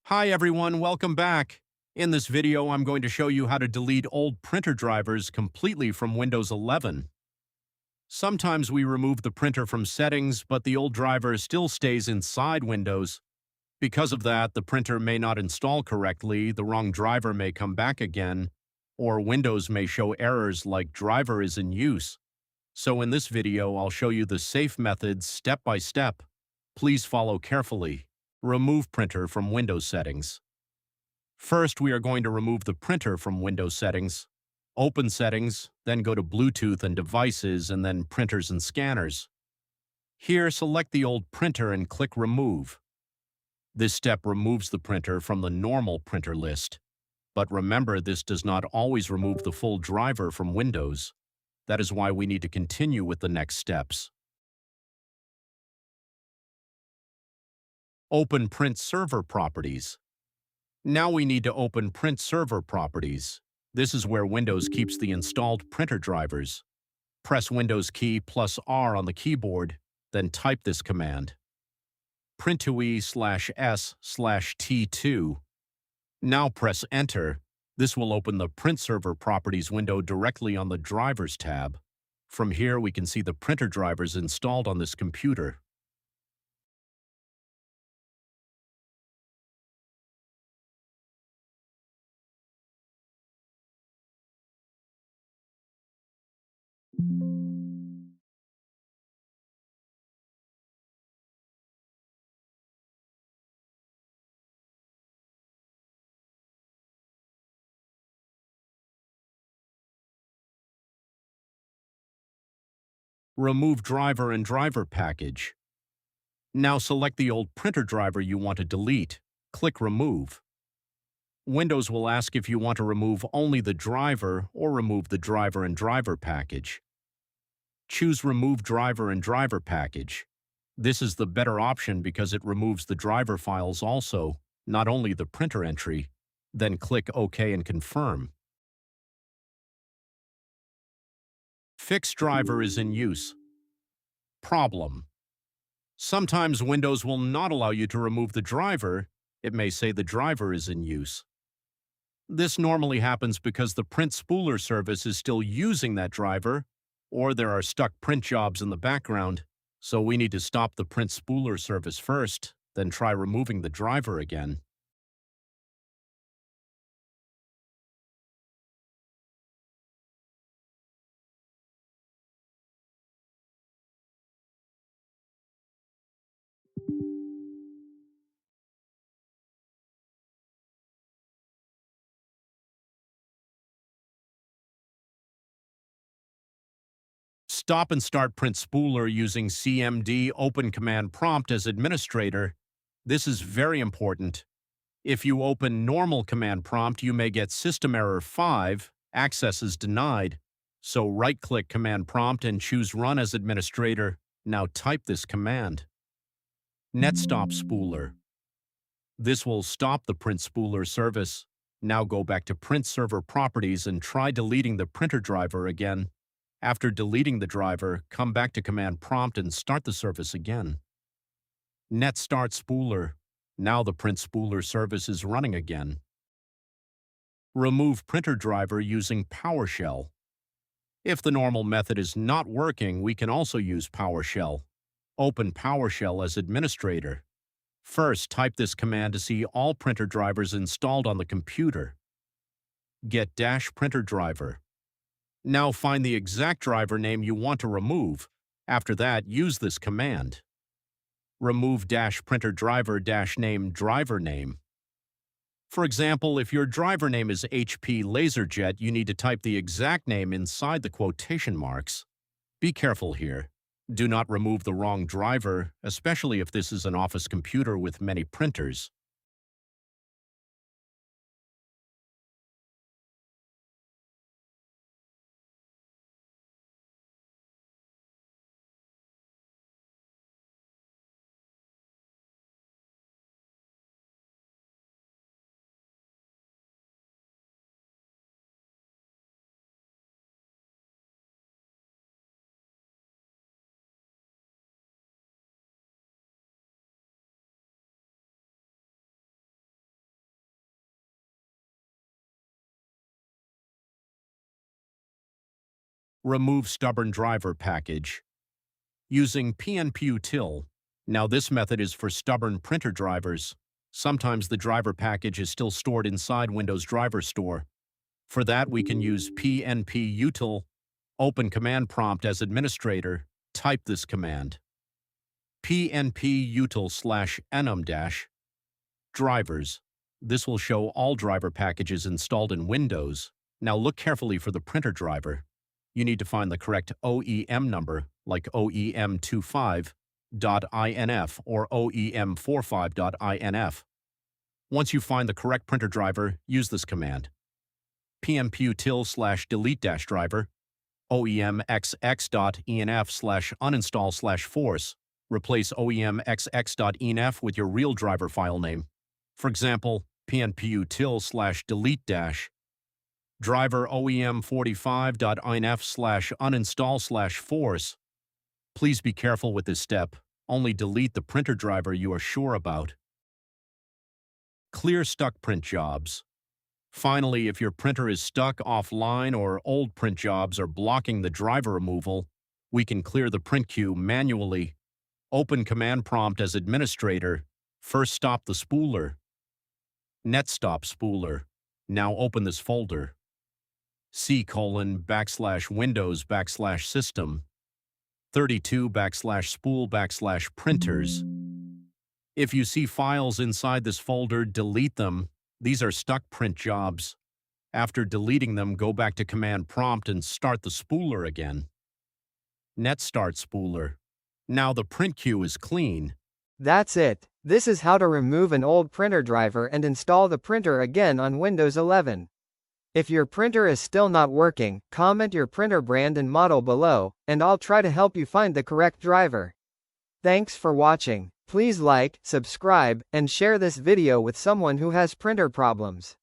Hi everyone, welcome back. In this video, I'm going to show you how to delete old printer drivers completely from Windows 11. Sometimes we remove the printer from settings, but the old driver still stays inside Windows. Because of that, the printer may not install correctly, the wrong driver may come back again, or Windows may show errors like driver is in use. So in this video, I'll show you the safe methods step by step. Please follow carefully. Remove printer from Windows settings. First, we are going to remove the printer from Windows settings. Open Settings, then go to Bluetooth and Devices, and then Printers and Scanners. Here, select the old printer and click Remove. This step removes the printer from the normal printer list. But remember, this does not always remove the full driver from Windows. That is why we need to continue with the next steps. Open Print Server Properties. Now we need to open Print Server Properties. This is where Windows keeps the installed printer drivers. Press Windows key plus R on the keyboard, then type this command. PNPUtil/S/T2. Now press Enter. This will open the Print Server Properties window directly on the Drivers tab. From here, we can see the printer drivers installed on this computer. Remove driver and driver package. Now select the old printer driver you want to delete. Click Remove. Windows will ask if you want to remove only the driver or remove the driver and driver package. Choose Remove Driver and Driver Package. This is the better option because it removes the driver files also, not only the printer entry. Then click OK and confirm. Fixed driver is in use. Problem. Sometimes Windows will not allow you to remove the driver. It may say the driver is in use. This normally happens because the print spooler service is still using that driver, or there are stuck print jobs in the background, so we need to stop the print spooler service first, then try removing the driver again. Stop and start print spooler using CMD open command prompt as administrator. This is very important. If you open normal command prompt, you may get system error 5, access is denied. So right-click command prompt and choose Run as administrator. Now type this command. Netstop spooler. This will stop the print spooler service. Now go back to print server properties and try deleting the printer driver again. After deleting the driver, come back to command prompt and start the service again. Netstart spooler. Now the print spooler service is running again. Remove printer driver using PowerShell. If the normal method is not working, we can also use PowerShell. Open PowerShell as administrator. First, type this command to see all printer drivers installed on the computer. Get -printer driver. Now find the exact driver name you want to remove. After that, use this command. Remove -printer driver -name driver name. For example, if your driver name is HP LaserJet, you need to type the exact name inside the quotation marks. Be careful here. Do not remove the wrong driver, especially if this is an office computer with many printers. Remove stubborn driver package. Using PNPUtil. Now this method is for stubborn printer drivers. Sometimes the driver package is still stored inside Windows Driver Store. For that, we can use PNPUtil. Open command prompt as administrator. Type this command. PNPUtil/enum-drivers. This will show all driver packages installed in Windows. Now look carefully for the printer driver. You need to find the correct OEM number, like OEM25.INF or OEM45.INF. Once you find the correct printer driver, use this command. PNPUtil/delete-driver, OEMXX.enf/uninstall/force. Replace OEMXX.enf with your real driver file name. For example, PNPUtil/delete- driver OEM45.inf/uninstall/force. Please be careful with this step. Only delete the printer driver you are sure about. Clear stuck print jobs. Finally, if your printer is stuck offline or old print jobs are blocking the driver removal, we can clear the print queue manually. Open command prompt as administrator. First stop the spooler. Netstop spooler. Now open this folder. C:\Windows\system 32\spool\printers. If you see files inside this folder, delete them. These are stuck print jobs. After deleting them, go back to command prompt and start the spooler again. Netstart spooler. Now the print queue is clean. That's it. This is how to remove an old printer driver and install the printer again on Windows 11. If your printer is still not working, comment your printer brand and model below, and I'll try to help you find the correct driver. Thanks for watching. Please like, subscribe, and share this video with someone who has printer problems.